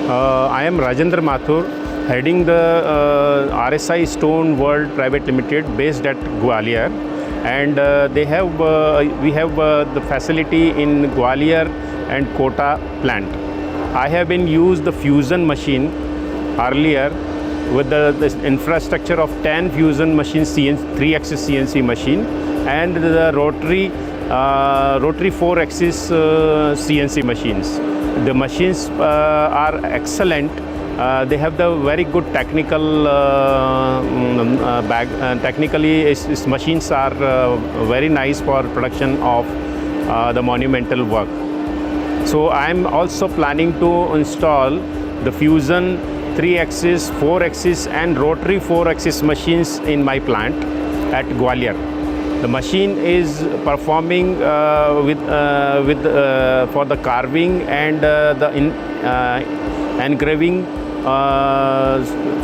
I am Rajendra Mathur, heading the RSI Stone World Private Limited based at Gwalior, and we have the facility in Gwalior and Kota plant. I have been used the fusion machine earlier with the infrastructure of 10 fusion machines, 3-axis CNC machine, and the rotary 4-axis CNC machines. The machines are excellent. They have the very good technical technically these machines are very nice for production of the monumental work. So I am also planning to install the fusion 3-axis, 4-axis and rotary 4-axis machines in my plant at Gwalior. The machine is performing for the carving and the engraving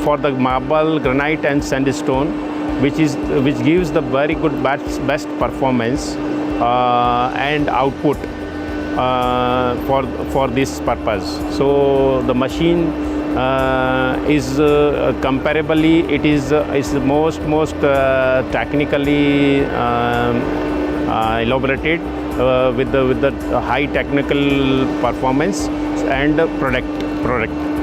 for the marble, granite and sandstone, which gives the very good best performance and output for this purpose. So the machine is comparably is the most technically elaborated with the high technical performance and product.